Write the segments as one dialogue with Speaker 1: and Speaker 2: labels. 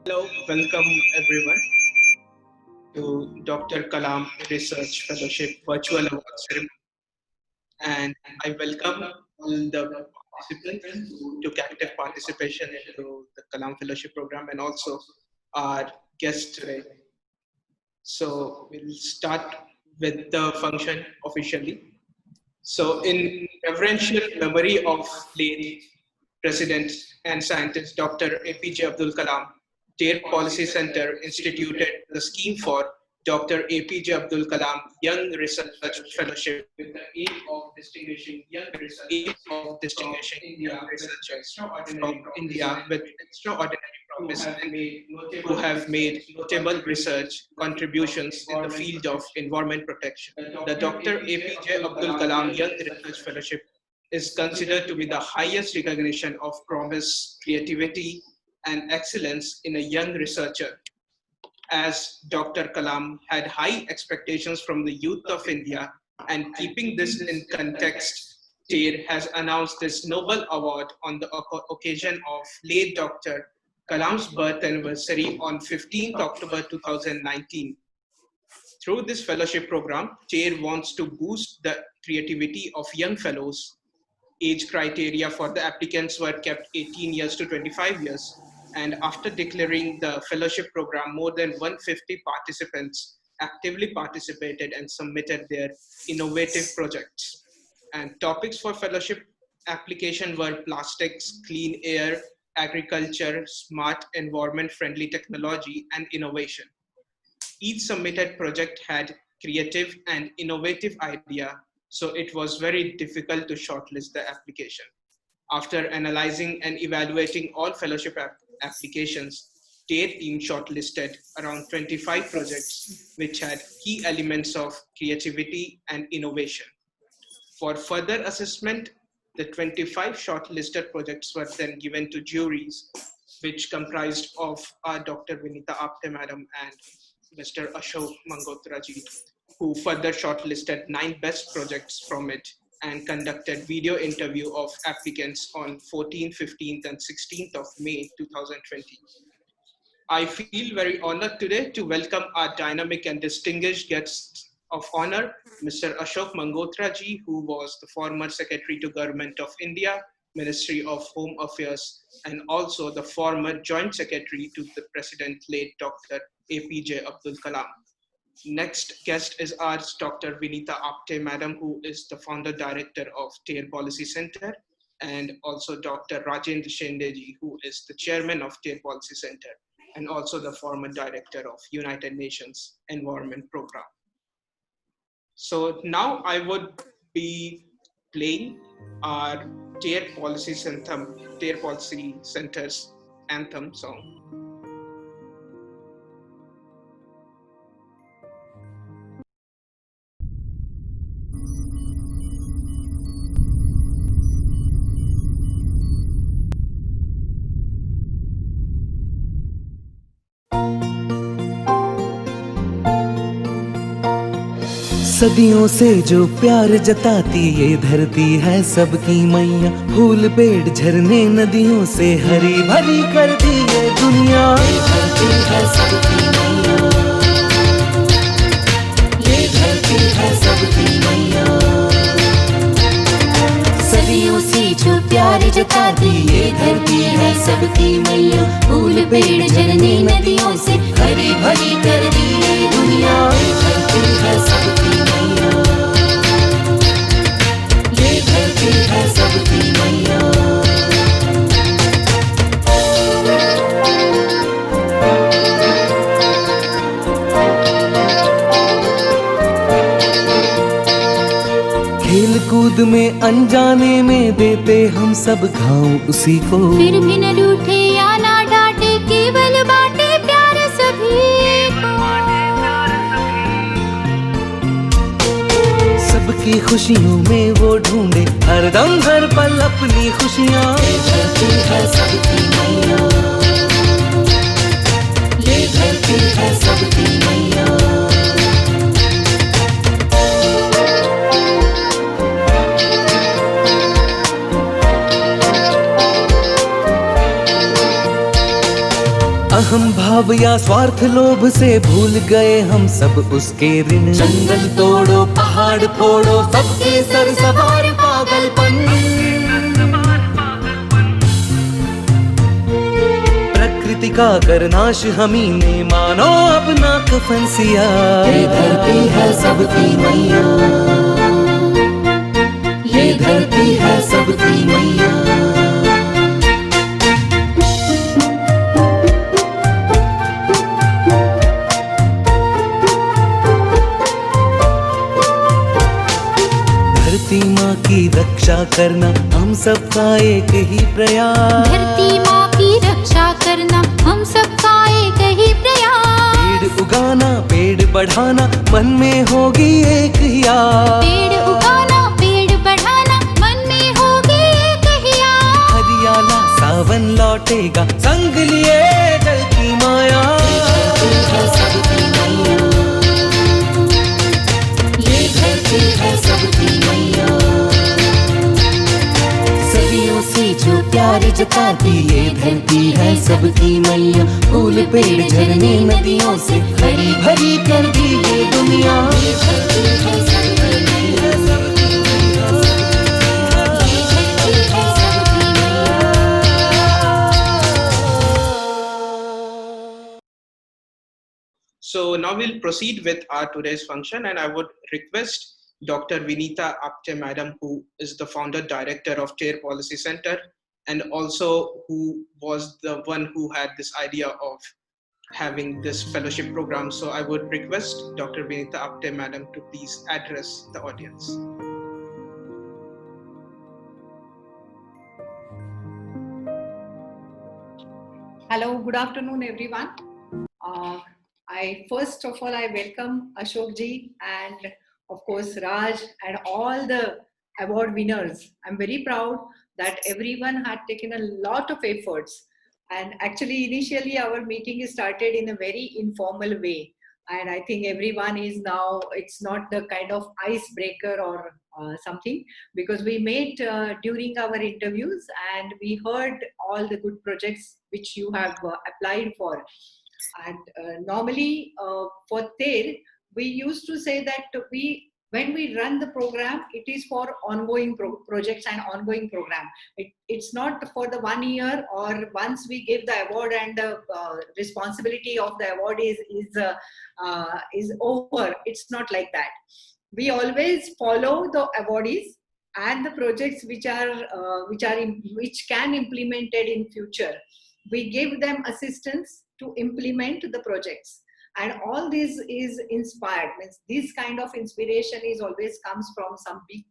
Speaker 1: Hello, welcome everyone to Dr. Kalam Research Fellowship Virtual Award Ceremony. And I welcome all the participants who took active participation into the Kalam Fellowship program and also our guests today. So we'll start with the function officially. So, in reverential memory of late President and scientist Dr. APJ Abdul Kalam, TARE Policy Center instituted the scheme for Dr. APJ Abdul Kalam Young Research Fellowship with the aim of distinguishing young researchers from India with extraordinary promise and who have made notable research contributions in the field of environment protection. The Dr. APJ Abdul Kalam Young Research Fellowship is considered to be the highest recognition of promise, creativity, and excellence in a young researcher. As Dr. Kalam had high expectations from the youth of India, and keeping this in context, TARE has announced this Nobel Award on the occasion of late Dr. Kalam's birth anniversary on 15th October 2019. Through this fellowship program, TARE wants to boost the creativity of young fellows. Age criteria for the applicants were kept 18 years to 25 years. And after declaring the fellowship program, more than 150 participants actively participated and submitted their innovative projects. And topics for fellowship application were plastics, clean air, agriculture, smart environment-friendly technology, and innovation. Each submitted project had creative and innovative idea, so it was very difficult to shortlist the application. After analyzing and evaluating all fellowship applications, TARE team shortlisted around 25 projects which had key elements of creativity and innovation. For further assessment, the 25 shortlisted projects were then given to juries, which comprised of Dr. Vinita Apte Madam and Mr. Ashok Mangotra ji, who further shortlisted 9 best projects from it and conducted video interview of applicants on 14th, 15th, and 16th of May 2020. I feel very honored today to welcome our dynamic and distinguished guests of honor, Mr. Ashok Mangotra ji, who was the former Secretary to Government of India, Ministry of Home Affairs, and also the former Joint Secretary to the President, late Dr. APJ Abdul Kalam. Next guest is ours, Dr. Vinita Apte Madam, who is the founder director of TARE Policy Center, and also Dr. Rajendra Shende ji, who is the chairman of TARE Policy Center, and also the former director of United Nations Environment Program. So now I would be playing our TARE Policy Center's anthem song.
Speaker 2: सदियों से जो प्यार जताती ये धरती है सबकी मैया, फूल पेड़ झरने नदियों से हरी भरी कर दी ये दुनिया। ये धरती है सबकी मैया, ये धरती है सबकी मैया। सदियों से जो प्यार जताती ये धरती है सबकी मैया, फूल पेड़ झरने नदियों से हरी भरी कर दी ये दुनिया। ये धरती है सबकी मैया, ये धरती है सबकी मैया। खेल कूद में अनजाने में देते हम सब घाव उसी को,
Speaker 3: फिर भी न रूठे या ना डांटे, केवल बाटे प्यार सभी को।
Speaker 2: सबकी खुशियों में वो ढूंढे हरदम हर पल अपनी खुशियाँ। ये धरती है सबकी मैया, ये धरती है सबकी मैया। अहम भाव या स्वार्थ लोभ से भूल गए हम सब उसके ऋण। जंगल तोड़ो पहाड़ फोड़ो सबके सर सवार पागलपन। प्रकृति का करनाश हमी ने मानो अपना कफन सिया। ये धरती है सबकी मैया, ये धरती है सबकी मैया। धरती माँ की रक्षा करना हम सबका एक ही प्रयास।
Speaker 3: धरती माँ की रक्षा करना हम सबका एक ही प्रयास।
Speaker 2: पेड़ उगाना पेड़ बढ़ाना मन में होगी एक ही आस।
Speaker 3: पेड़ उगाना पेड़ बढ़ाना मन में होगी एक ही आस।
Speaker 2: हरियाला सावन लौटेगा संग लिए जल की माया। ये धरती है सबकी मैया। सदियों से जो प्यार जताती ये धरती है सबकी मैया। फूल पेड़ झरने नदियों से हरी भरी कर दी ये दुनिया। ये धरती है सबकी मैया, सबकी मैया। ये धरती है सबकी मैया।
Speaker 1: So now we'll proceed with our today's function, and I would request Dr. Vinita Apte Madam, who is the founder director of TARE Policy Center, and also who was the one who had this idea of having this fellowship program. So I would request Dr. Vinita Apte Madam to please address the audience.
Speaker 4: Hello, good afternoon, everyone. First of all, I welcome Ashok ji and of course Raj and all the award winners. I'm very proud that everyone had taken a lot of efforts, and actually initially our meeting started in a very informal way, and I think everyone is now, it's not the kind of icebreaker or something, because we met during our interviews and we heard all the good projects which you have applied for. And normally for TARE, we used to say that when we run the program, it is for ongoing projects and ongoing program. It's not for the 1 year or once we give the award and the responsibility of the award is over. It's not like that. We always follow the awardees and the projects which can implemented in future. We give them assistance to implement the projects, and all this is inspired. Means this kind of inspiration is always comes from some big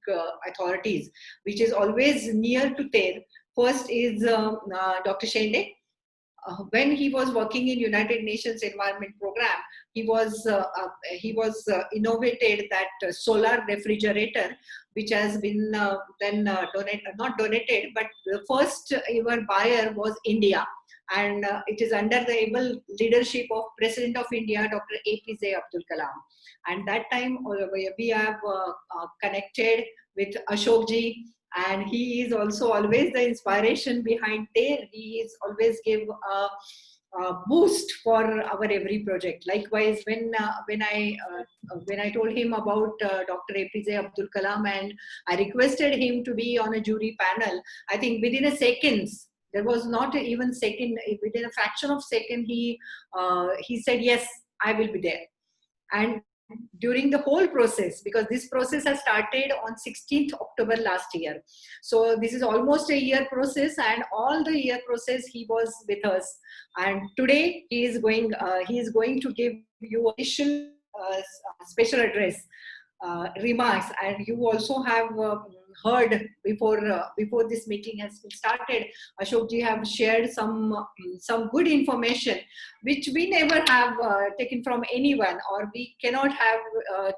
Speaker 4: authorities, which is always near to TARE. First is Dr. Shende. When he was working in United Nations Environment Program, he was innovated that solar refrigerator, which has been then not donated, but the first ever buyer was India. And it is under the able leadership of President of India, Dr. APJ Abdul Kalam. And that time we have connected with Ashok ji, and he is also always the inspiration behind TARE. He is always give a boost for our every project. Likewise, when I told him about Dr. APJ Abdul Kalam and I requested him to be on a jury panel, I think within a seconds, there was not even second, within a fraction of second, he said, yes, I will be there. And during the whole process, because this process has started on 16th October last year. So this is almost a year process, and all the year process he was with us. And today he is going to give you a special address, remarks, and you also have heard before this meeting has been started, Ashok ji have shared some good information which we never have taken from anyone, or we cannot have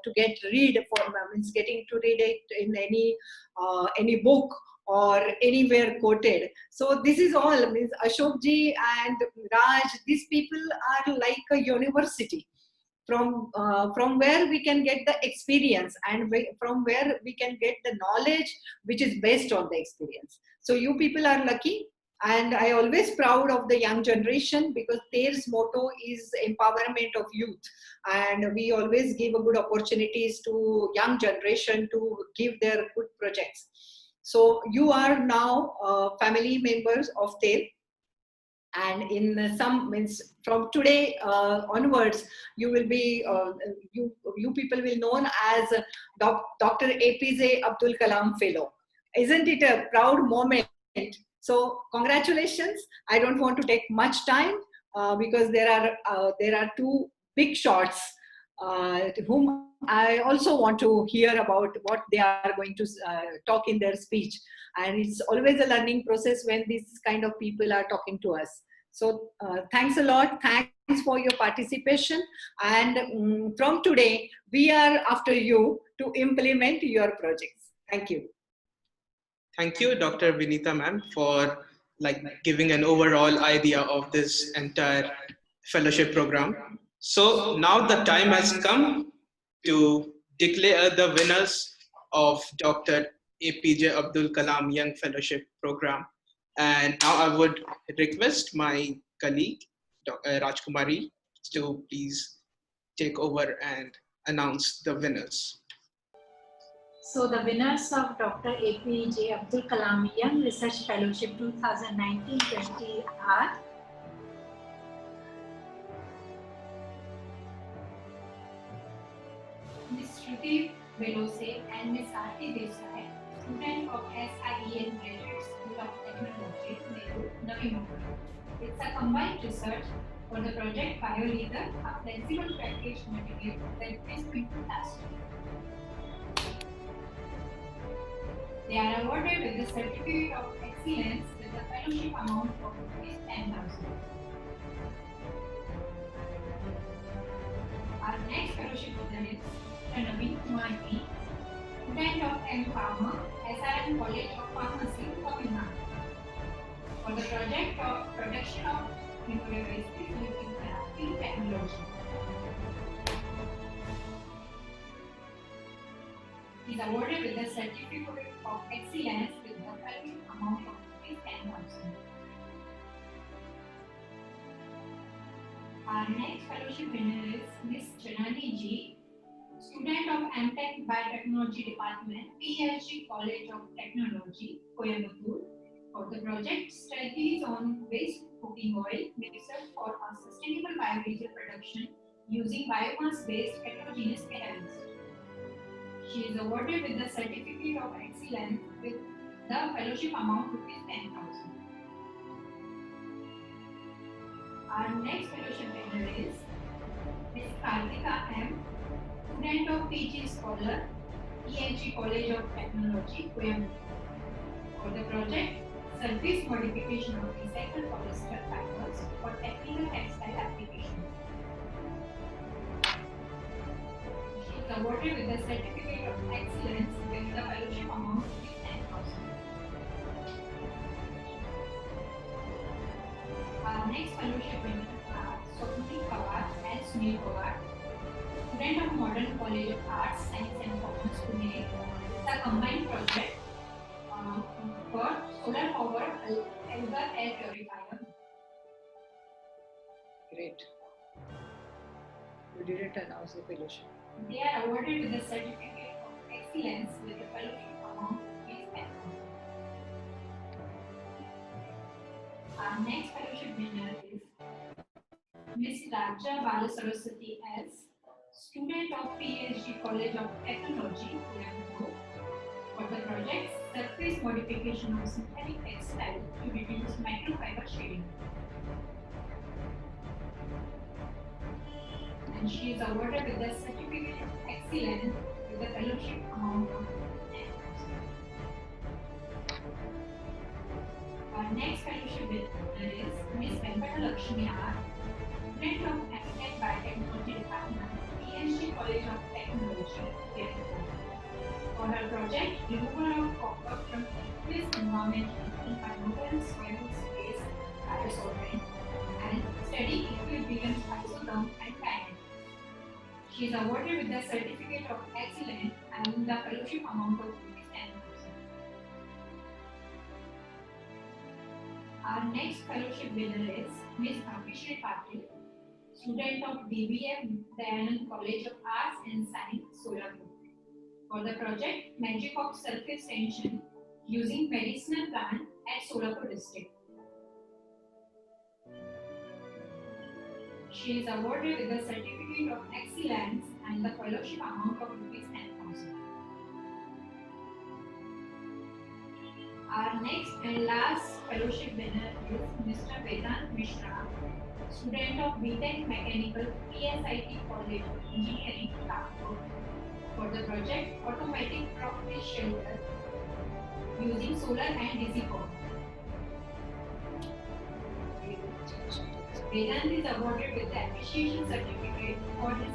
Speaker 4: to read it in any book or anywhere quoted. So this is all, means Ashok ji and Raj, these people are like a university. From where we can get the experience, and from where we can get the knowledge which is based on the experience. So you people are lucky, And I always proud of the young generation because their motto is empowerment of youth. And we always give a good opportunities to young generation to give their good projects. So you are now family members of TEL, and in some means from today onwards you will be you people will known as Dr. APJ Abdul Kalam Fellow. Isn't it a proud moment? So congratulations. I don't want to take much time because there are two big shots whom I also want to hear about what they are going to talk in their speech. And it's always a learning process when these kind of people are talking to us. So thanks a lot. Thanks for your participation. And from today, we are after you to implement your projects. Thank you.
Speaker 1: Thank you, Dr. Vinita ma'am, for giving an overall idea of this entire fellowship program. So now the time has come to declare the winners of Dr. APJ Abdul Kalam Young Fellowship Program. And now I would request my colleague, Rajkumari, to please take over and announce the winners.
Speaker 5: So the winners of Dr. APJ Abdul Kalam Young Research Fellowship 2019-20 are Ms. Shruti Velose and Ms. Aarti Desai, student of SIEN Graduate School of Technology, Nehru, Navi Mumbai. It's a combined research for the project BioLeader, a flexible package material that is going to last. They are awarded with the Certificate of Excellence with the fellowship amount of ₹10,000. Our next fellowship winner is Naveen Kumar B, student of M Pharma, SRM College of Pharmacy, Tamil Nadu, for the project of production of immunogenicity using therapy technology. He is awarded with the Certificate of Excellence with the fellowship amount of ₹10,000. Our next fellowship winner is Ms. Janani G, student of MTech Biotechnology Department, PSG College of Technology, Coimbatore, for the project Studies on Waste Cooking Oil Mixture for a Sustainable Biodiesel Production using Biomass-Based Heterogeneous Catalyst. She is awarded with the Certificate of Excellence with the fellowship amount ₹10,000. Our next fellowship winner is Ms. Kartika M, student of PG Scholar, ENG College of Technology, Coimbatore, for the project Surface Modification of Recycled Polyester Fibers for Technical Textile Applications. She is awarded with the Certificate of Excellence with the fellowship amount ₹10,000. Our next fellowship winners are Swapnil Pawar and Sunil Pawar, student of Modern College of Arts, Science and Commerce, Pune. It's a combined project for solar power Elgar air purifier.
Speaker 4: Great. You didn't announce the fellowship.
Speaker 5: They are awarded with the Certificate of Excellence with the fellowship amount ₹10,000. Our next fellowship winner is Ms. Raja Balasaraswati S, student of PSG College of Technology, Coimbatore, for the project Surface Modification of Synthetic Textile to reduce microfiber shading. And she is awarded with the Certificate of Excellence with the fellowship amount of ₹10,000. Our next fellowship winner is Ms. Venkatalakshmi R, student of MTech Biotechnology Department, PSG College of Technology, Coimbatore, for her project Removal of Copper from Aqueous Environment in a Modern Soil Space Biosolvent and Study Equilibrium Isotherm and Kinetics. She is awarded with the Certificate of Excellence and the fellowship amount of ₹10,000. Our next fellowship winner is Ms. Bhavyashri Patil, student of DBF Dayanand College of Arts and Science, Solapur, for the project Magic of Self-Extension using medicinal plant at Solapur district. She is awarded with the Certificate of Excellence and the fellowship amount of ₹10,000. Our next and last fellowship winner is Mr. Vedant Mishra, student of BTech Mechanical, PSIT College of Engineering, Nagpur, for the project Automatic Crop Shelter using solar and DC power. Vedant is awarded with the Appreciation Certificate for his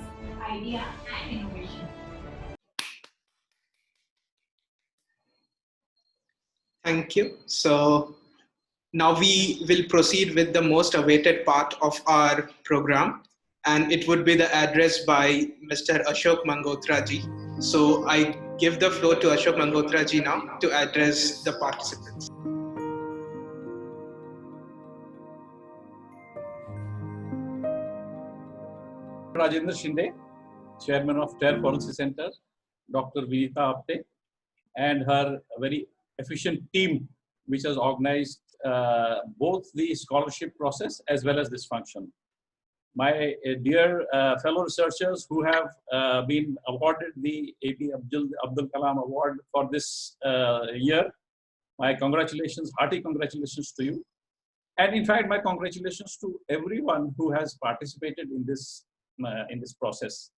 Speaker 5: idea and innovation.
Speaker 1: Thank you. So now we will proceed with the most awaited part of our program, and it would be the address by Mr. Ashok Mangotra ji. So I give the floor to Ashok Mangotra ji now to address the participants.
Speaker 6: Rajendra Shinde, Chairman of TER Policy Center, Dr. Vinita Apte, and her very efficient team, which has organized both the scholarship process as well as this function. My dear fellow researchers who have been awarded the APJ Abdul Kalam Award for this year, my congratulations, hearty congratulations to you. And in fact, my congratulations to everyone who has participated in this process,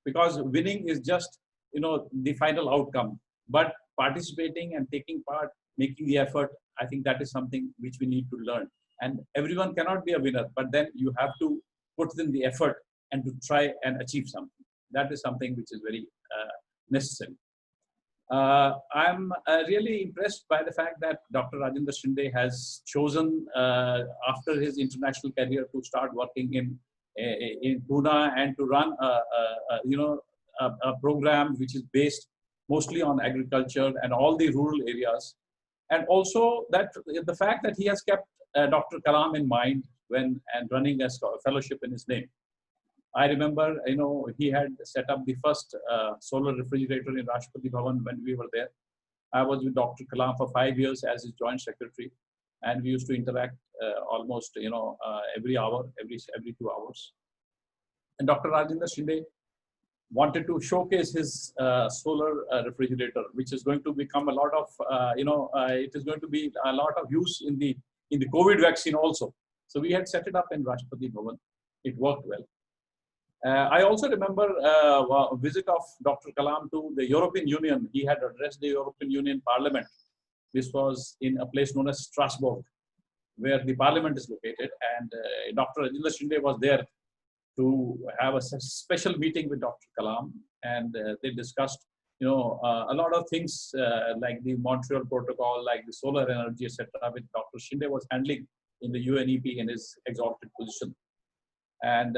Speaker 6: because winning is just, the final outcome, but participating and taking part, making the effort, I think that is something which we need to learn. And everyone cannot be a winner, but then you have to put in the effort and to try and achieve something. That is something which is very necessary. I'm really impressed by the fact that Dr. Rajendra Shinde has chosen, after his international career, to start working in Pune and to run a program which is based mostly on agriculture and all the rural areas. And also that the fact that he has kept Dr. Kalam in mind when running a fellowship in his name. I remember, he had set up the first solar refrigerator in Rashtrapati Bhavan when we were there. I was with Dr. Kalam for 5 years as his joint secretary, and we used to interact almost, every hour, every 2 hours. And Dr. Rajendra Shinde wanted to showcase his solar refrigerator, which is going to become a lot of, it is going to be a lot of use in the COVID vaccine also. So we had set it up in Rashtrapati Bhavan. It worked well. I also remember a visit of Dr. Kalam to the European Union. He had addressed the European Union Parliament. This was in a place known as Strasbourg, where the Parliament is located. And Dr. Rajendra Shinde was there to have a special meeting with Dr. Kalam. And they discussed, a lot of things like the Montreal Protocol, like the solar energy, etc., which Dr. Shinde was handling in the UNEP in his exalted position. And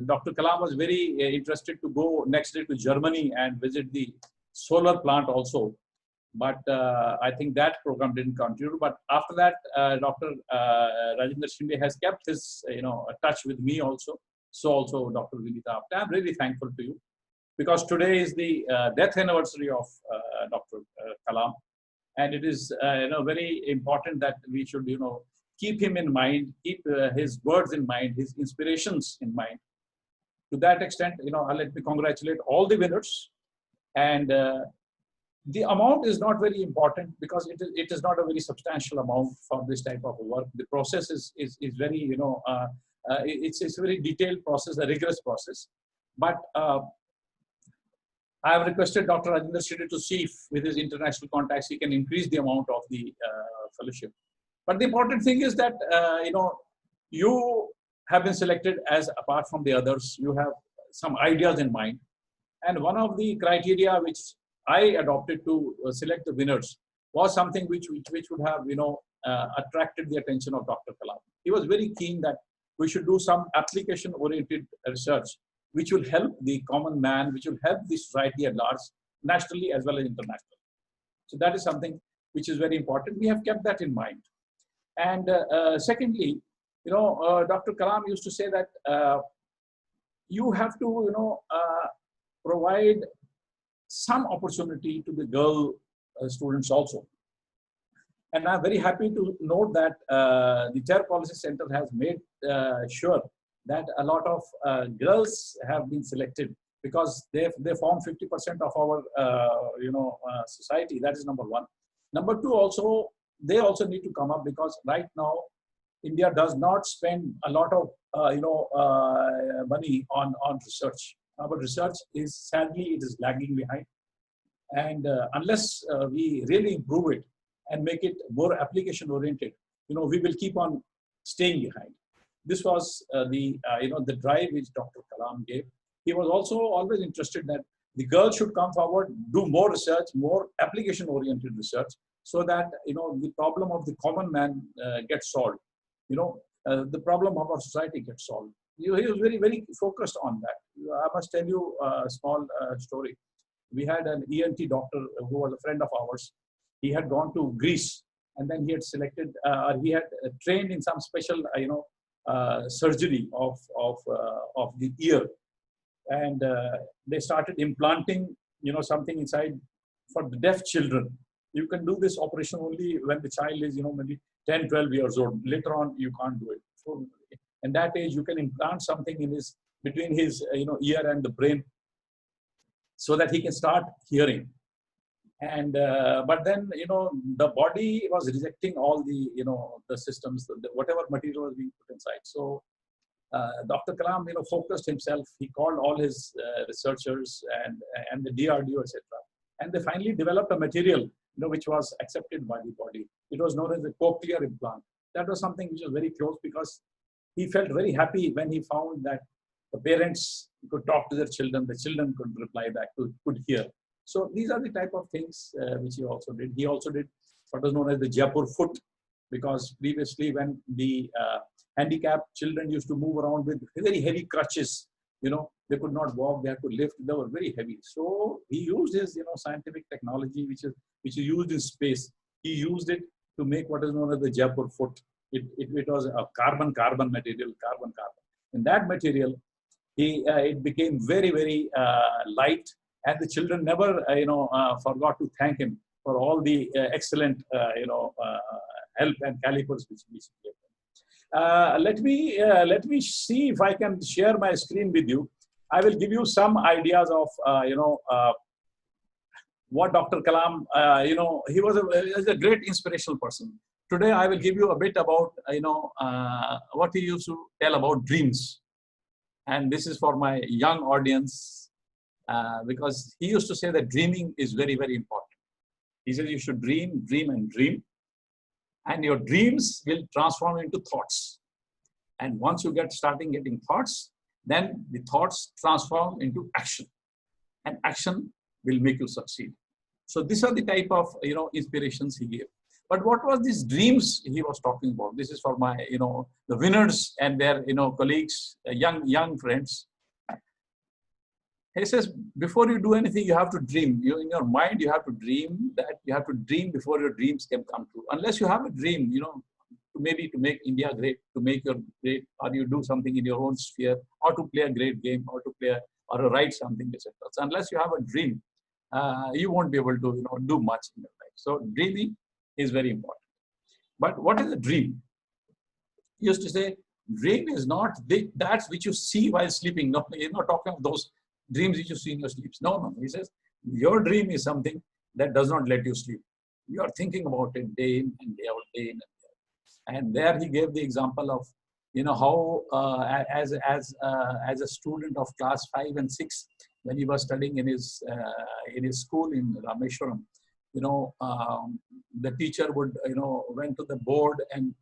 Speaker 6: Dr. Kalam was very interested to go next day to Germany and visit the solar plant also. But I think that program didn't continue. But after that, Dr. Rajendra Shinde has kept his, touch with me also. So also Dr. Vinita Apte. I'm really thankful to you, because today is the death anniversary of Dr. Kalam. And it is, very important that we should, keep him in mind, keep his words in mind, his inspirations in mind. To that extent, let me congratulate all the winners. And the amount is not very important, because it is not a very substantial amount for this type of work. The process is very, it's a very detailed process, a rigorous process. But I have requested Dr. Rajendra Shinde to see if with his international contacts he can increase the amount of the fellowship. But the important thing is that, you have been selected as, apart from the others, you have some ideas in mind. And one of the criteria which I adopted to select the winners was something which would have, attracted the attention of Dr. Kalam. He was very keen that we should do some application-oriented research, which will help the common man, which will help the society at large, nationally as well as internationally. So that is something which is very important. We have kept that in mind. And secondly, Dr. Kalam used to say that you have to, provide some opportunity to the girl students also. And I'm very happy to note that the TER Policy Center has made sure that a lot of girls have been selected, because they form 50% of our society. That is number one. Number two, also they also need to come up, because right now India does not spend a lot of money on research. Our research is, sadly, it is lagging behind, and unless we really improve it and make it more application oriented, we will keep on staying behind. This was the drive which Dr. Kalam gave. He was also always interested that the girls should come forward, do more research, more application oriented research, so that the problem of the common man gets solved. The problem of our society gets solved. He was very, very focused on that. I must tell you a small story. We had an ENT doctor who was a friend of ours. He had gone to Greece, and then he had selected, he had trained in some special, surgery of the ear, and they started implanting, something inside for the deaf children. You can do this operation only when the child is, maybe 10, 12 years old. Later on, you can't do it. So, in that age, you can implant something in between his, ear and the brain, so that he can start hearing. And but then the body was rejecting all the the systems, whatever material was being put inside. So Dr. Kalam focused himself. He called all his researchers and the DRDO, etc. And they finally developed a material which was accepted by the body. It was known as the cochlear implant. That was something which was very close, because he felt very happy when he found that the parents could talk to their children, the children could reply back, could hear. So these are the type of things which he also did. He also did what was known as the Jaipur foot, because previously when the handicapped children used to move around with very heavy crutches, they could not walk, they had to lift, they were very heavy. So he used his scientific technology, which is used in space. He used it to make what is known as the Jaipur foot. It was a carbon material, carbon. In that material, it became very, very light, and the children never forgot to thank him for all the excellent help and calipers which he gave them. Let me see if I can share my screen with you. I will give you some ideas of what Dr. Kalam, he was a great inspirational person. Today, I will give you a bit about, what he used to tell about dreams. And this is for my young audience, because he used to say that dreaming is very, very important. He said you should dream, dream, and dream. And your dreams will transform into thoughts. And once you starting getting thoughts, then the thoughts transform into action. And action will make you succeed. So these are the type of inspirations he gave. But what was these dreams he was talking about? This is for my the winners and their colleagues, young friends. He says, before you do anything, you have to dream. In your mind, you have to dream that you have to dream before your dreams can come true. Unless you have a dream, maybe to make India great, to make your great, or you do something in your own sphere, or to play a great game, or to write something, etc. So unless you have a dream, you won't be able to do much in your life. So dreaming is very important. But what is a dream? He used to say, dream is not that which you see while sleeping. No, he's not talking of those dreams which you see in your sleeps. No. He says, your dream is something that does not let you sleep. You are thinking about it day in and day out, day in and day out. And there he gave the example of, how as a student of class 5 and 6, when he was studying in his school in Rameshwaram, the teacher would, went to the board and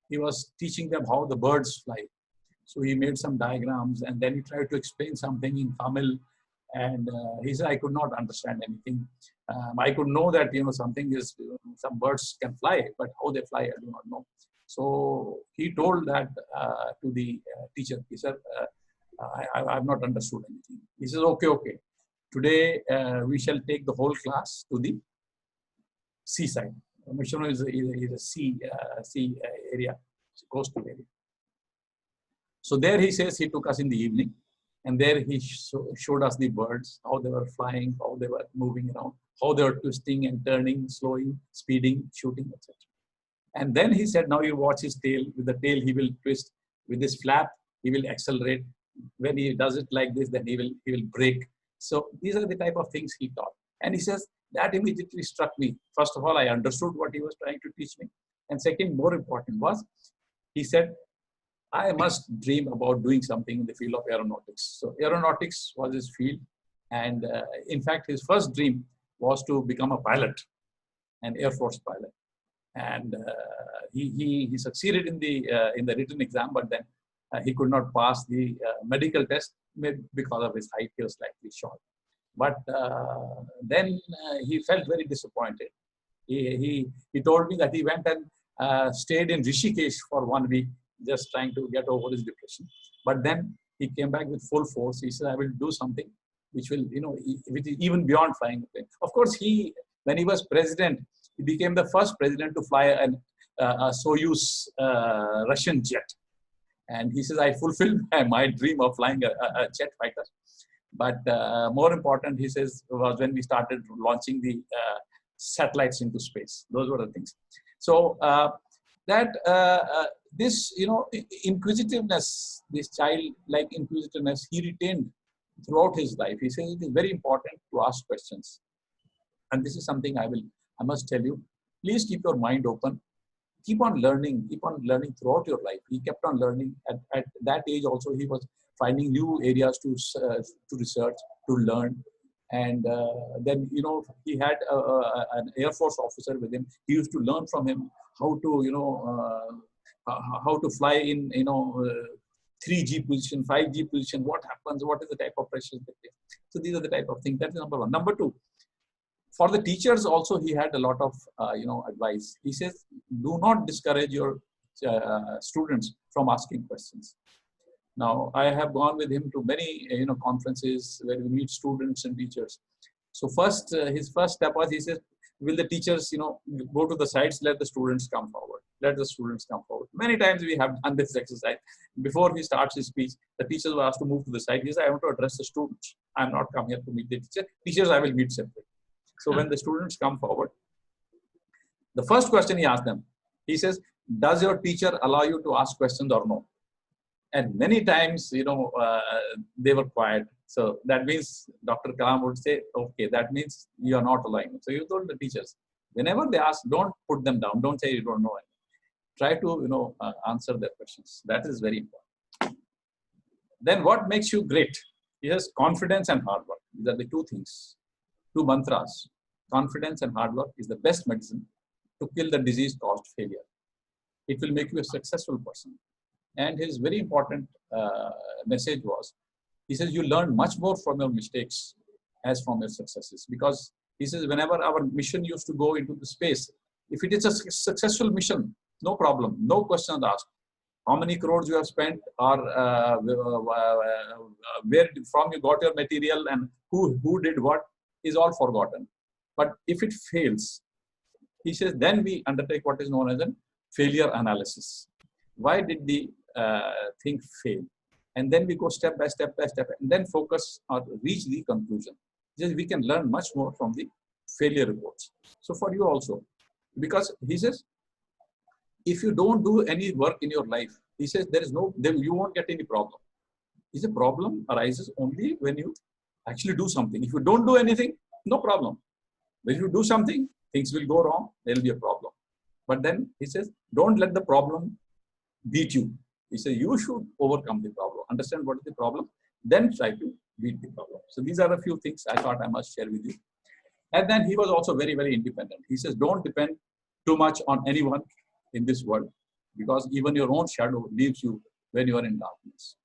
Speaker 6: he was teaching them how the birds fly. So he made some diagrams and then he tried to explain something in Tamil. And he said, I could not understand anything. I could know that, something is, some birds can fly, but how they fly, I do not know. So he told that to the teacher. He said, I have not understood anything. He says, okay. Today, we shall take the whole class to the seaside. Michino is a sea area, coastal area. So there he says he took us in the evening, and there he showed us the birds, how they were flying, how they were moving around, how they were twisting and turning, slowing, speeding, shooting, etc. And then he said, now you watch his tail. With the tail, he will twist. With this flap, he will accelerate. When he does it like this, then he will brake. So these are the type of things he taught. And he says, that immediately struck me. First of all, I understood what he was trying to teach me. And second, more important was, he said, I must dream about doing something in the field of aeronautics. So aeronautics was his field. And in fact, his first dream was to become a pilot, an Air Force pilot. And he succeeded in the written exam, but then he could not pass the medical test, maybe because of his height. He was slightly short. But then he felt very disappointed. He told me that he went and stayed in Rishikesh for 1 week, just trying to get over his depression. But then he came back with full force. He said, I will do something which will, which is even beyond flying a plane. Of course, when he was president, he became the first president to fly a Soyuz Russian jet. And he says, I fulfilled my dream of flying a jet fighter. But more important, he says, was when we started launching the satellites into space. Those were the things. So this, inquisitiveness, this childlike inquisitiveness, he retained throughout his life. He says it is very important to ask questions. And this is something I must tell you. Please keep your mind open. Keep on learning throughout your life. He kept on learning. At that age also, he was finding new areas to research, to learn. And then, he had an Air Force officer with him. He used to learn from him how to fly in, 3G position, 5G position, what happens, what is the type of pressures they face. So these are the type of things. That is number one. Number two, for the teachers also, he had a lot of, advice. He says, do not discourage your students from asking questions. Now, I have gone with him to many, conferences where we meet students and teachers. So first, his first step was, he says, will the teachers, go to the sides, let the students come forward. Let the students come forward. Many times we have done this exercise. Before he starts his speech, the teachers were asked to move to the side. He said, I want to address the students. I'm not come here to meet the teacher. Teachers, I will meet separately. So when the students come forward, the first question he asked them, he says, does your teacher allow you to ask questions or no? And many times, they were quiet. So that means Dr. Kalam would say, okay, that means you are not allowing. So you told the teachers, whenever they ask, don't put them down. Don't say you don't know anything. Try to, answer their questions. That is very important. Then what makes you great? He has confidence and hard work. These are the two things, two mantras. Confidence and hard work is the best medicine to kill the disease caused failure. It will make you a successful person. And his very important message was, he says, you learn much more from your mistakes as from your successes. Because he says, whenever our mission used to go into the space, if it is a successful mission, no problem, no questions asked. How many crores you have spent, or where from you got your material, and who did what, is all forgotten. But if it fails, he says, then we undertake what is known as a failure analysis. Why did the thing fail? And then we go step by step, and then focus or reach the conclusion. Just we can learn much more from the failure reports. So for you also, because he says, if you don't do any work in your life, he says, you won't get any problem. His problem arises only when you actually do something. If you don't do anything, no problem. When you do something, things will go wrong, there will be a problem. But then he says, don't let the problem beat you. He says, you should overcome the problem, understand what is the problem, then try to beat the problem. So these are a few things I thought I must share with you. And then he was also very, very independent. He says, don't depend too much on anyone in this world, because even your own shadow leaves you when you are in darkness.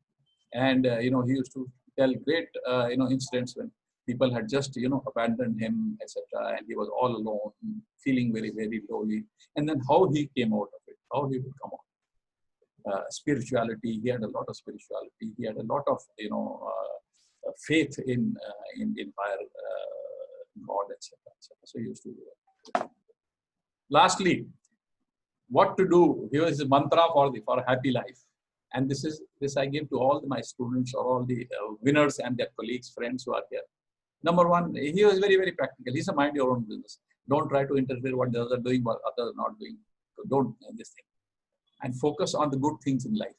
Speaker 6: And, he used to tell great, incidents when people had just, abandoned him, etc. And he was all alone, feeling very, very lonely. And then how he came out of it, how he would come out. Spirituality, he had a lot of spirituality. He had a lot of, faith in higher God, etc. So he used to do that. Lastly, what to do? Here is a mantra for a happy life, and this I give to all my students or all the winners and their colleagues, friends who are here. Number one, he was very, very practical. He said, mind your own business. Don't try to interfere what the others are doing, what others are not doing. So don't this thing, and focus on the good things in life.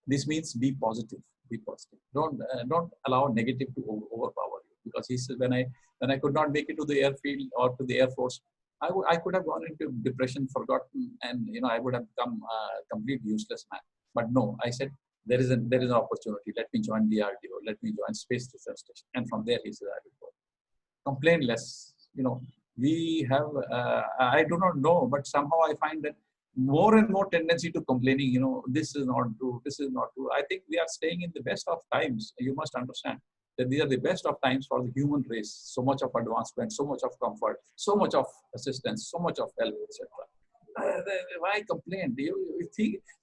Speaker 6: This means be positive. Be positive. Don't allow negative to overpower you. Because he said, when I could not make it to the airfield or to the Air Force, I could have gone into depression, forgotten, and I would have become a complete useless man. But no, I said there is an opportunity. Let me join DRDO. Let me join Space Research Station. And from there, he said, I will go. Complain less. We have. I do not know, but somehow I find that more and more tendency to complaining. This is not true. This is not true. I think we are staying in the best of times. You must understand that these are the best of times for the human race. So much of advancement, so much of comfort, so much of assistance, so much of help, etc. Why complain? You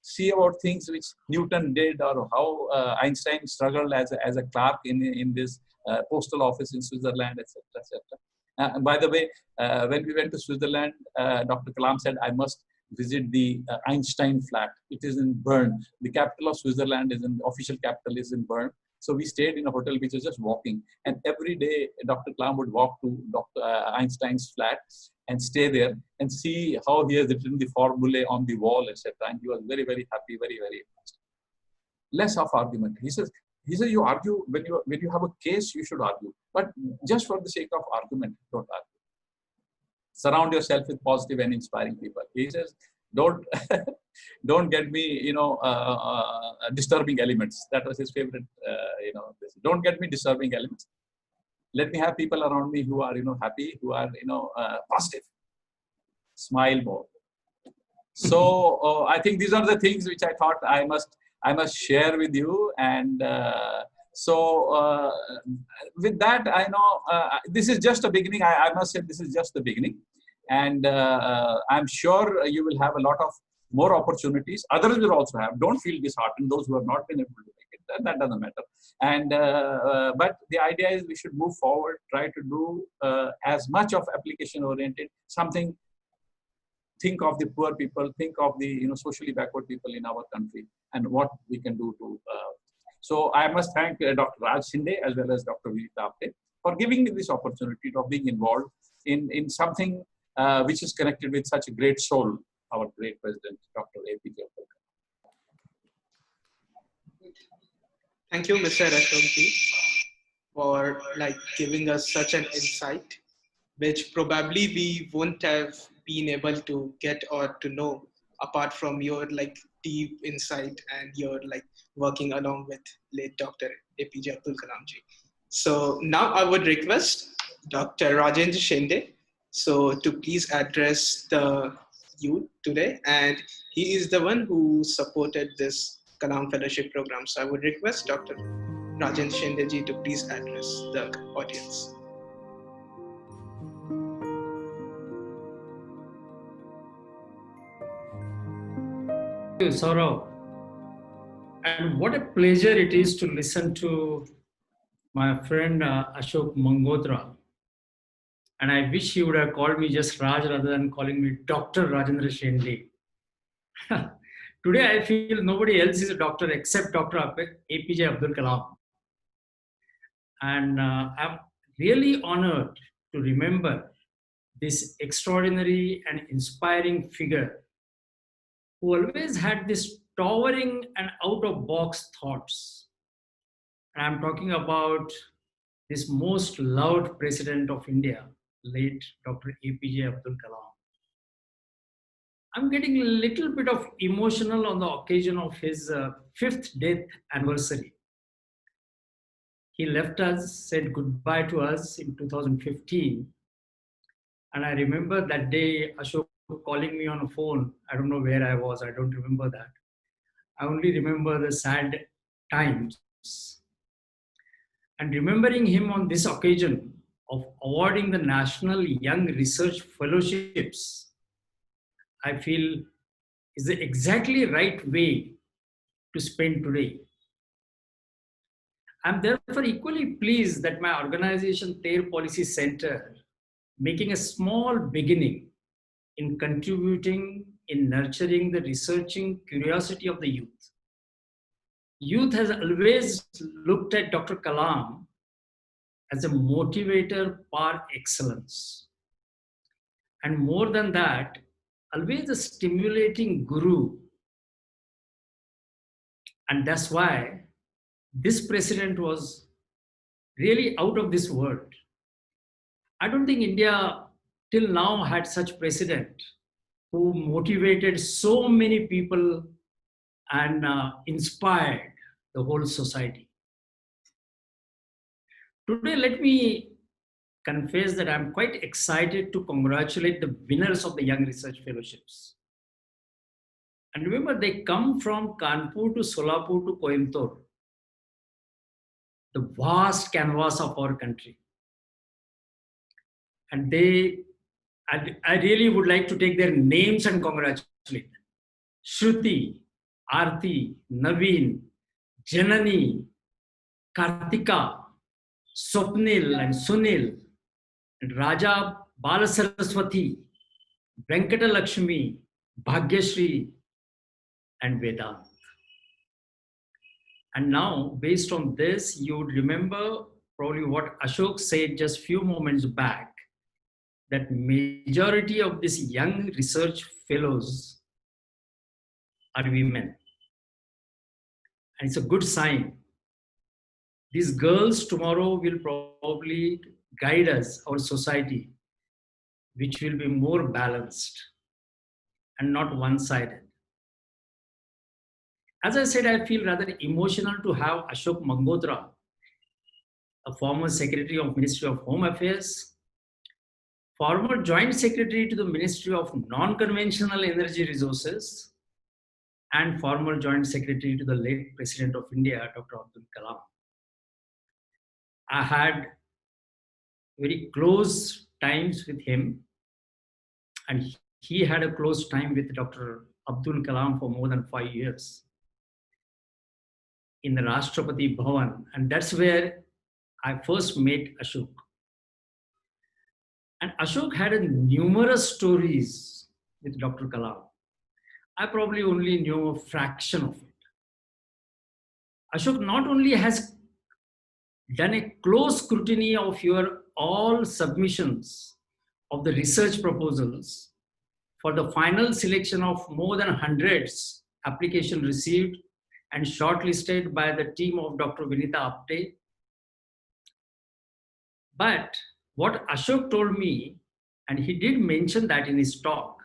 Speaker 6: see about things which Newton did, or how Einstein struggled as a clerk in this postal office in Switzerland, etc., etc. And by the way, when we went to Switzerland, Dr. Kalam said, I must visit the Einstein flat. It is in Bern. The capital of Switzerland official capital is in Bern. So we stayed in a hotel which was just walking. And every day, Dr. Kalam would walk to Dr. Einstein's flat and stay there and see how he has written the formulae on the wall, etc. And he was very, very happy, very, very impressed. Less of argument. He says, you argue when you have a case, you should argue. But just for the sake of argument, don't argue. Surround yourself with positive and inspiring people. He says, don't get me, disturbing elements. That was his favorite, don't get me disturbing elements. Let me have people around me who are, happy, who are, positive. Smile more. So I think these are the things which I thought I must share with you. And with that, I know this is just a beginning. I must say this is just the beginning. And I'm sure you will have a lot of more opportunities. Others will also have. Don't feel disheartened, those who have not been able to make it. That doesn't matter. And but the idea is we should move forward, try to do as much of application-oriented, something. Think of the poor people, think of the socially backward people in our country, and what we can do to. So I must thank Dr. Raj Shinde as well as Dr. Vinita Apte for giving me this opportunity of being involved in something which is connected with such a great soul, our great President, Dr. APJ Abdul Kalam.
Speaker 1: Thank you, Mr. Ashokji, for giving us such an insight, which probably we won't have been able to get or to know apart from your deep insight and your working along with late Dr. APJ Abdul Kalam ji. So now I would request Dr. Rajendra Shinde to please address the youth today, and he is the one who supported this Kalam Fellowship program. So I would request Dr. Rajendra Shinde ji to please address the audience.
Speaker 7: Thank you, Saurav. And what a pleasure it is to listen to my friend Ashok Mangotra. And I wish he would have called me just Raj rather than calling me Dr. Rajendra Shinde. Today I feel nobody else is a doctor except Dr. APJ Abdul Kalam. And I'm really honored to remember this extraordinary and inspiring figure who always had this towering and out-of-box thoughts. And I'm talking about this most loved president of India, late Dr. APJ Abdul Kalam. I'm getting a little bit of emotional on the occasion of his 5th death anniversary. He left us, said goodbye to us in 2015. And I remember that day, Ashok calling me on a phone. I don't know where I was. I don't remember that. I only remember the sad times. And remembering him on this occasion of awarding the National Young Research Fellowships, I feel is the exactly right way to spend today. I'm therefore equally pleased that my organization, Ther Policy Center, making a small beginning in contributing, in nurturing the researching curiosity of the youth. Youth has always looked at Dr. Kalam as a motivator par excellence. And more than that, always a stimulating guru. And that's why this president was really out of this world. I don't think India till now had such president who motivated so many people and inspired the whole society. Today, let me confess that I'm quite excited to congratulate the winners of the Young Research Fellowships. And remember, they come from Kanpur to Solapur to Coimbatore, the vast canvas of our country. And I really would like to take their names and congratulate them. Shruti, Aarti, Naveen, Janani, Kartika, Swapnil and Sunil, and Raja Balasaraswati, Venkata Lakshmi, Bhagyashri, and Vedant. And now, based on this, you would remember probably what Ashok said just few moments back, that majority of these young research fellows are women. And it's a good sign. These girls tomorrow will probably guide us, our society, which will be more balanced and not one-sided. As I said, I feel rather emotional to have Ashok Mangotra, a former Secretary of Ministry of Home Affairs, former Joint Secretary to the Ministry of Non-Conventional Energy Resources, and former Joint Secretary to the late President of India, Dr. Abdul Kalam. I had very close times with him, and he had a close time with Dr. Abdul Kalam for more than 5 years in the Rashtrapati Bhavan, and that's where I first met Ashok. And Ashok had numerous stories with Dr. Kalam. I probably only knew a fraction of it. Ashok not only has done a close scrutiny of your all submissions of the research proposals for the final selection of more than hundreds applications received and shortlisted by the team of Dr. Vinita Apte. But what Ashok told me, and he did mention that in his talk,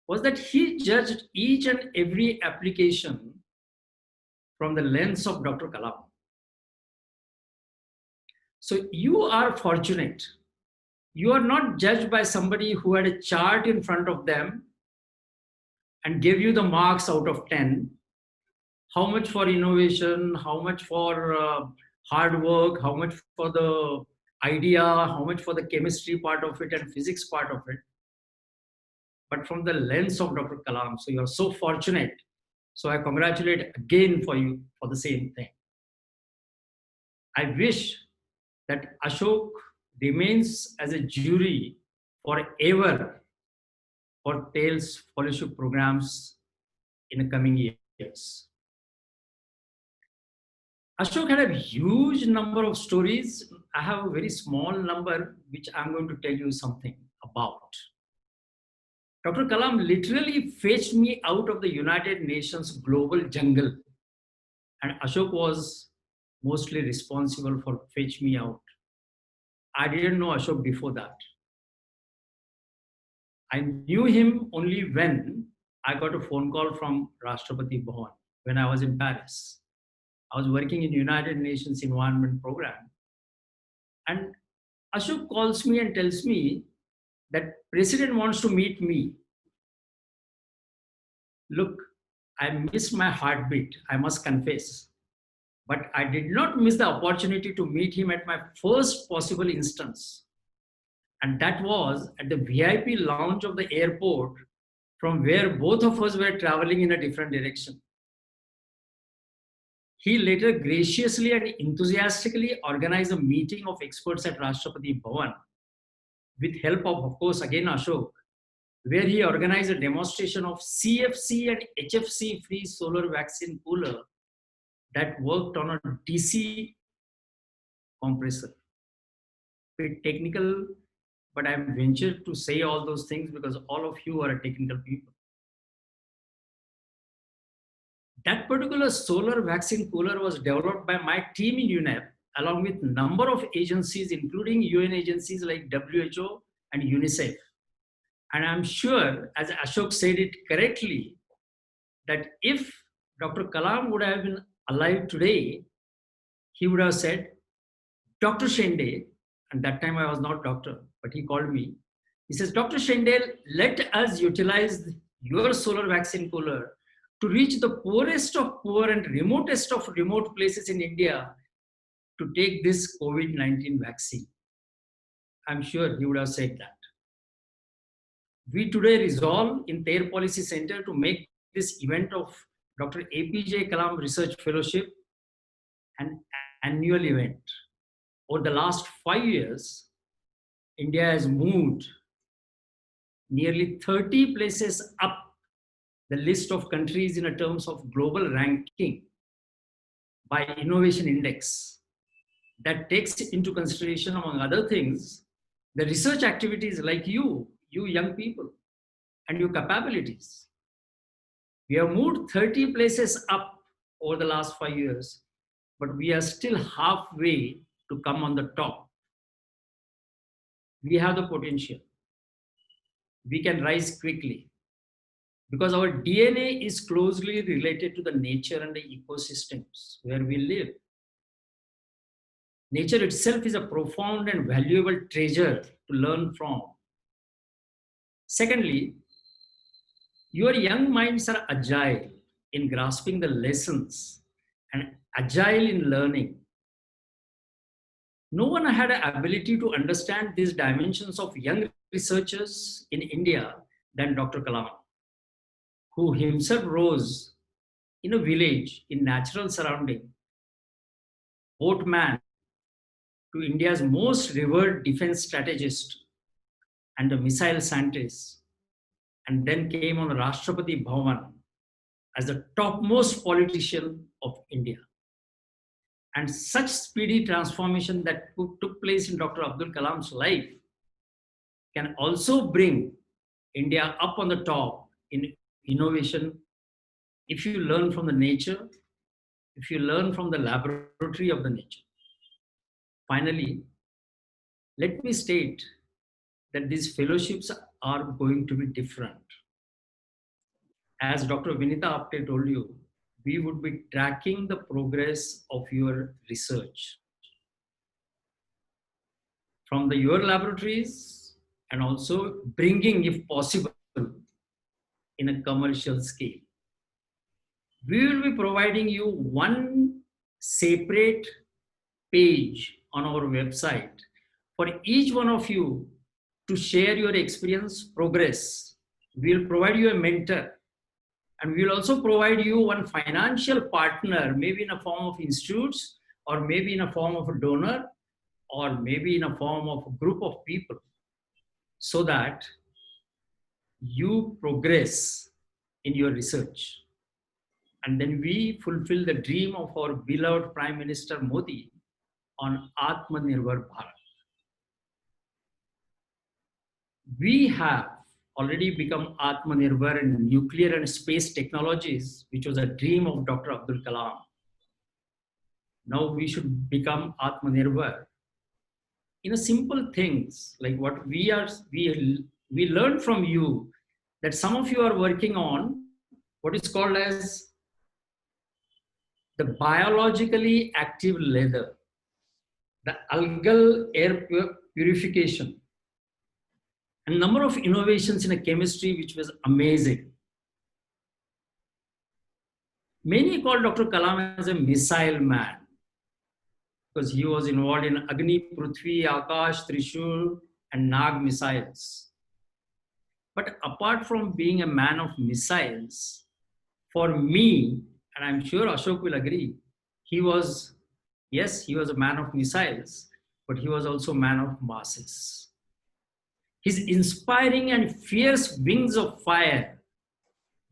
Speaker 7: was that he judged each and every application from the lens of Dr. Kalam. So you are fortunate. You are not judged by somebody who had a chart in front of them and gave you the marks out of 10. How much for innovation, how much for hard work, how much for the idea, how much for the chemistry part of it and physics part of it, but from the lens of Dr. Kalam. So you are so fortunate. So I congratulate again for you for the same thing. I wish that Ashok remains as a jury forever for TALES fellowship programs in the coming years. Ashok had a huge number of stories. I have a very small number, which I'm going to tell you something about. Dr. Kalam literally fetched me out of the United Nations global jungle. And Ashok was mostly responsible for fetch me out. I didn't know Ashok before that. I knew him only when I got a phone call from Rashtrapati Bhavan when I was in Paris. I was working in United Nations Environment Program. And Ashok calls me and tells me that President wants to meet me. Look, I missed my heartbeat, I must confess. But I did not miss the opportunity to meet him at my first possible instance. And that was at the VIP lounge of the airport, from where both of us were traveling in a different direction. He later graciously and enthusiastically organized a meeting of experts at Rashtrapati Bhavan with help of course, again Ashok, where he organized a demonstration of CFC and HFC free solar vaccine cooler that worked on a DC compressor. Bit technical, but I'm ventured to say all those things because all of you are technical people. That particular solar vaccine cooler was developed by my team in UNEP along with number of agencies, including UN agencies like WHO and UNICEF. And I'm sure, as Ashok said it correctly, that if Dr. Kalam would have been alive today, he would have said, Dr. Shende, and that time I was not doctor, but he called me. He says, Dr. Shende, let us utilize your solar vaccine cooler to reach the poorest of poor and remotest of remote places in India to take this COVID-19 vaccine. I'm sure he would have said that. We today resolve in Thayer Policy Center to make this event of Dr. APJ Kalam Research Fellowship an annual event. Over the last 5 years, India has moved nearly 30 places up the list of countries in terms of global ranking by Innovation Index. That takes into consideration, among other things, the research activities like you young people, and your capabilities. We have moved 30 places up over the last 5 years, but we are still halfway to come on the top. We have the potential. We can rise quickly because our DNA is closely related to the nature and the ecosystems where we live. Nature itself is a profound and valuable treasure to learn from. Secondly, your young minds are agile in grasping the lessons and agile in learning. No one had an ability to understand these dimensions of young researchers in India than Dr. Kalam, who himself rose in a village in natural surrounding, boatman to India's most revered defense strategist and a missile scientist, and then came on Rashtrapati Bhavan as the topmost politician of India. And such speedy transformation that took place in Dr. Abdul Kalam's life can also bring India up on the top in innovation if you learn from the nature, if you learn from the laboratory of the nature. Finally, let me state that these fellowships are going to be different. As Dr. Vinita Apte told you, we would be tracking the progress of your research from your laboratories and also bringing, if possible, in a commercial scale. We will be providing you one separate page on our website for each one of you to share your experience, progress. We'll provide you a mentor, and we'll also provide you one financial partner, maybe in a form of institutes, or maybe in a form of a donor, or maybe in a form of a group of people, so that you progress in your research. And then we fulfill the dream of our beloved Prime Minister Modi on Atmanirbhar Bharat. We have already become Atmanirbhar in nuclear and space technologies, which was a dream of Dr. Abdul Kalam. Now we should become Atmanirbhar in a simple things like what we learned from you, that some of you are working on what is called as the biologically active leather, the algal air purification, and number of innovations in a chemistry which was amazing. Many call Dr. Kalam as a missile man because he was involved in Agni, Prithvi, Akash, Trishul, and Nag missiles. But apart from being a man of missiles, for me, and I'm sure Ashok will agree, he was a man of missiles, but he was also a man of masses. his inspiring and fierce wings of fire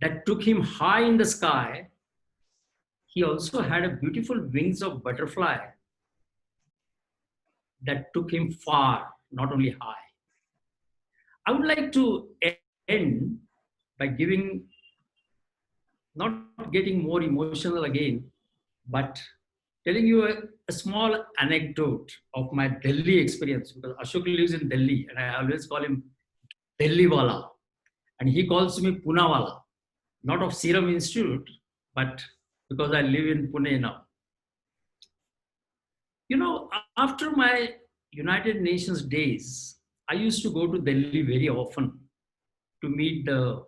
Speaker 7: that took him high in the sky, he also had a beautiful wings of butterfly that took him far, not only high. I would like to end by not getting more emotional again, but telling you a small anecdote of my Delhi experience, because Ashok lives in Delhi and I always call him Delhi Wala. And he calls me Pune Wala, not of Serum Institute, but because I live in Pune now. You know, after my United Nations days, I used to go to Delhi very often to meet the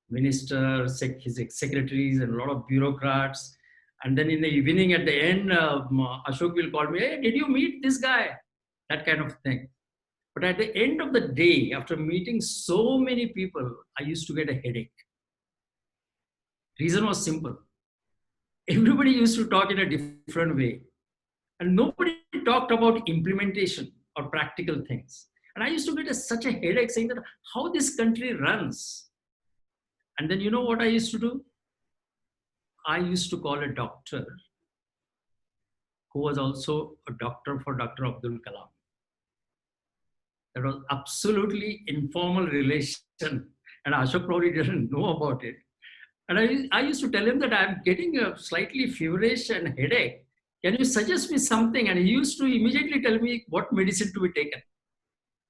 Speaker 7: ministers, his secretaries, and a lot of bureaucrats. And then in the evening at the end, Ashok will call me, hey, did you meet this guy? That kind of thing. But at the end of the day, after meeting so many people, I used to get a headache. Reason was simple. Everybody used to talk in a different way. And nobody talked about implementation or practical things. And I used to get such a headache saying that how this country runs. And then you know what I used to do? I used to call a doctor who was also a doctor for Dr. Abdul Kalam. That was absolutely informal relation. And Ashok probably didn't know about it. And I used to tell him that I'm getting a slightly feverish and headache. Can you suggest me something? And he used to immediately tell me what medicine to be taken.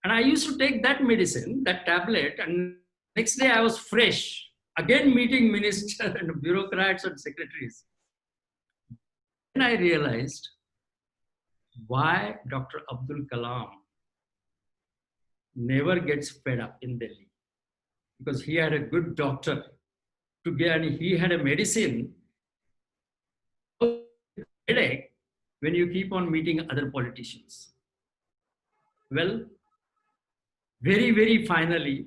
Speaker 7: And I used to take that medicine, that tablet, and next day I was fresh. Again meeting ministers and bureaucrats and secretaries. Then I realized why Dr. Abdul Kalam never gets fed up in Delhi. Because he had a good doctor to get, and he had a medicine headache when you keep on meeting other politicians. Well, very, very finally,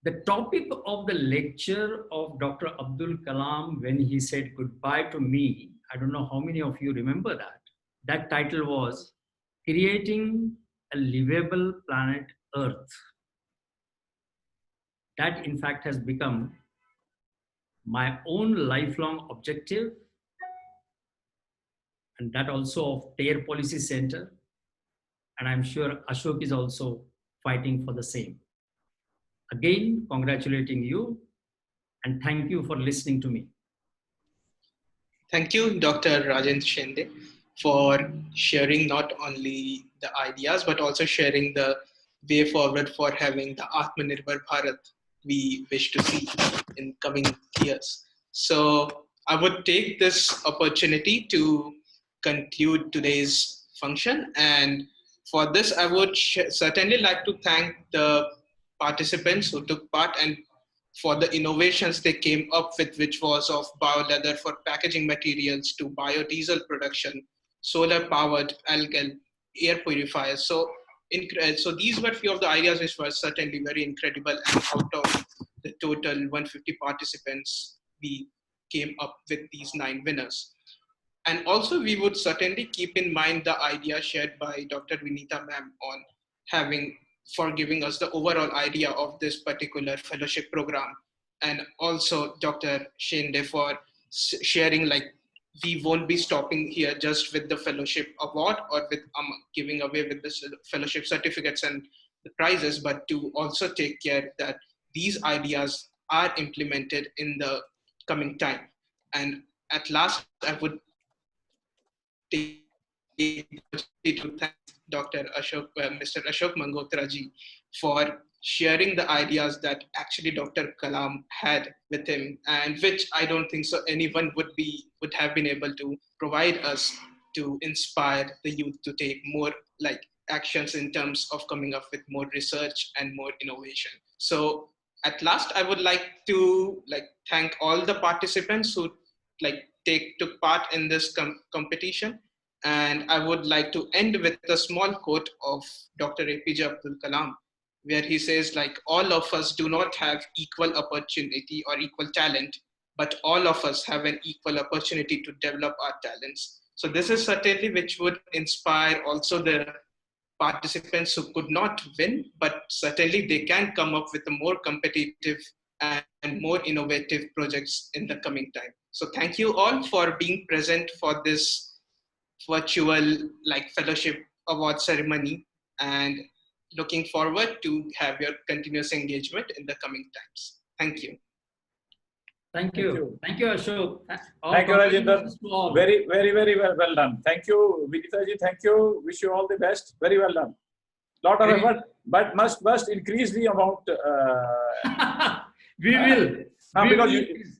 Speaker 7: the topic of the lecture of Dr. Abdul Kalam when he said goodbye to me, I don't know how many of you remember that. That title was Creating a Livable Planet Earth. That in fact has become my own lifelong objective, and that also of TARE Policy Center. And I'm sure Ashok is also fighting for the same. Again, congratulating you and thank you for listening to me.
Speaker 1: Thank you, Dr. Rajendra Shinde, for sharing not only the ideas, but also sharing the way forward for having the Atmanirbhar Bharat we wish to see in coming years. So I would take this opportunity to conclude today's function. And for this, I would certainly like to thank the participants who took part and for the innovations they came up with, which was of bioleather for packaging materials to biodiesel production, solar-powered algal air purifiers. So these were few of the ideas which were certainly very incredible. And out of the total 150 participants, we came up with these 9 winners. And also we would certainly keep in mind the idea shared by Dr. Vinita ma'am on for giving us the overall idea of this particular fellowship program. And also Dr. Shinde for sharing, like, we won't be stopping here just with the fellowship award or with giving away with the fellowship certificates and the prizes, but to also take care that these ideas are implemented in the coming time. And at last, I would take the opportunity to thank Dr. Ashok, Mr. Ashok Mangotra ji, for sharing the ideas that actually Dr. Kalam had with him, and which I don't think so anyone would have been able to provide us to inspire the youth to take more like actions in terms of coming up with more research and more innovation. So at last, I would like to thank all the participants who took part in this competition. And I would like to end with a small quote of Dr. APJ Abdul Kalam, where he says, all of us do not have equal opportunity or equal talent, but all of us have an equal opportunity to develop our talents. So this is certainly which would inspire also the participants who could not win, but certainly they can come up with a more competitive and more innovative projects in the coming time. So thank you all for being present for this virtual fellowship award ceremony, and looking forward to have your continuous engagement in the coming times. Thank you.
Speaker 7: Thank you. Thank you, Ashok.
Speaker 6: Thank you, Rajinder.
Speaker 7: Congratulations to all.
Speaker 6: Very, very, very well done. Thank you, Vinita ji. Thank you. Wish you all the best. Very well done. Lot of
Speaker 7: Great.
Speaker 6: effort, but must increase the amount.
Speaker 7: We will.
Speaker 6: Because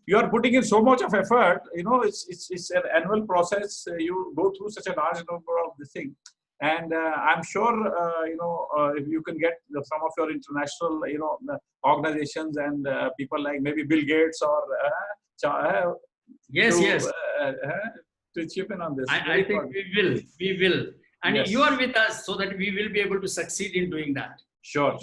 Speaker 6: you are putting in so much of effort. You know, it's an annual process. You go through such a large number of this thing, and I'm sure if you can get some of your international organizations and people like maybe Bill Gates or
Speaker 7: Yes, yes.
Speaker 6: to chip in on this.
Speaker 7: I think we will. And
Speaker 6: Yes.
Speaker 7: you are with us so that we will be able to succeed in doing that.
Speaker 6: Sure.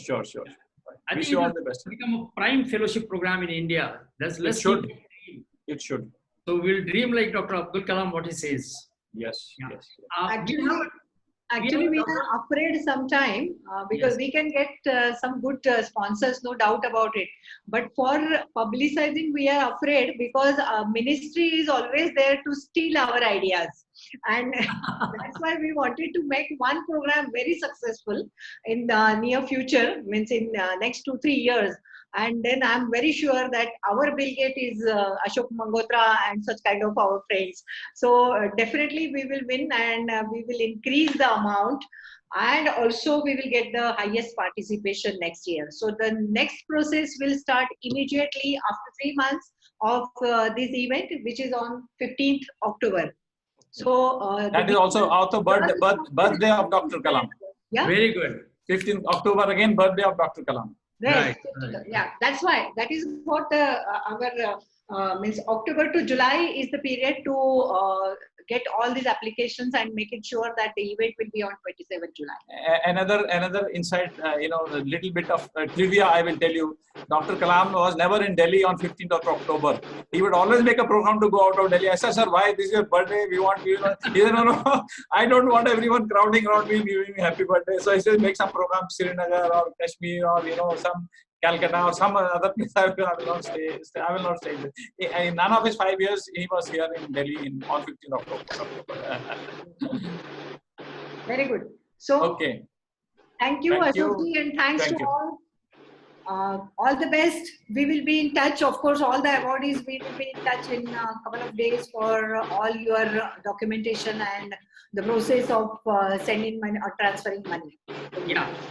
Speaker 7: I
Speaker 6: Wish
Speaker 7: think
Speaker 6: you
Speaker 7: it
Speaker 6: all
Speaker 7: will
Speaker 6: the best.
Speaker 7: become a prime fellowship program in India. Let's
Speaker 6: should.
Speaker 7: keep dreaming.
Speaker 6: It should.
Speaker 7: So we'll dream like Dr. Abdul Kalam, what he says.
Speaker 6: Yes.
Speaker 7: Yeah.
Speaker 6: Yes.
Speaker 4: Actually, we are afraid sometime because
Speaker 7: Yes.
Speaker 4: we can get some good sponsors, no doubt about it. But for publicizing, we are afraid because ministry is always there to steal our ideas. And that's why we wanted to make one program very successful in the near future, means in next 2-3 years. And then I'm very sure that our Bill Gates is Ashok Mangotra and such kind of our friends. So definitely we will win, and we will increase the amount, and also we will get the highest participation next year. So the next process will start immediately after 3 months of this event, which is on 15th October. So
Speaker 6: That is also birthday of Dr. Kalam.
Speaker 4: Yeah.
Speaker 7: Very good.
Speaker 6: 15th October again, birthday of Dr. Kalam.
Speaker 4: Right.
Speaker 7: Right.
Speaker 4: Yeah, that's why. That is what our means October to July is the period to get all these applications and make it sure that the event will be on 27th July.
Speaker 6: Another insight, a little bit of trivia I will tell you. Dr. Kalam was never in Delhi on 15th of October. He would always make a program to go out of Delhi. I said, sir, why? This is your birthday. We want you. He said, no, I don't want everyone crowding around me and giving me happy birthday. So I said, make some program, Srinagar or Kashmir or some Calcutta or some other place. I will not stay. I will not stay. In none of his 5 years, he was here in Delhi on 15th October.
Speaker 4: Very good. So
Speaker 6: Okay.
Speaker 4: thank you,
Speaker 6: Thank you.
Speaker 4: Ashokji, and thanks
Speaker 6: Thank
Speaker 4: to
Speaker 6: you.
Speaker 4: all. All the best. We will be in touch. Of course, all the awardees, we will be in touch in a couple of days for all your documentation and the process of sending money or transferring money.
Speaker 7: Yeah.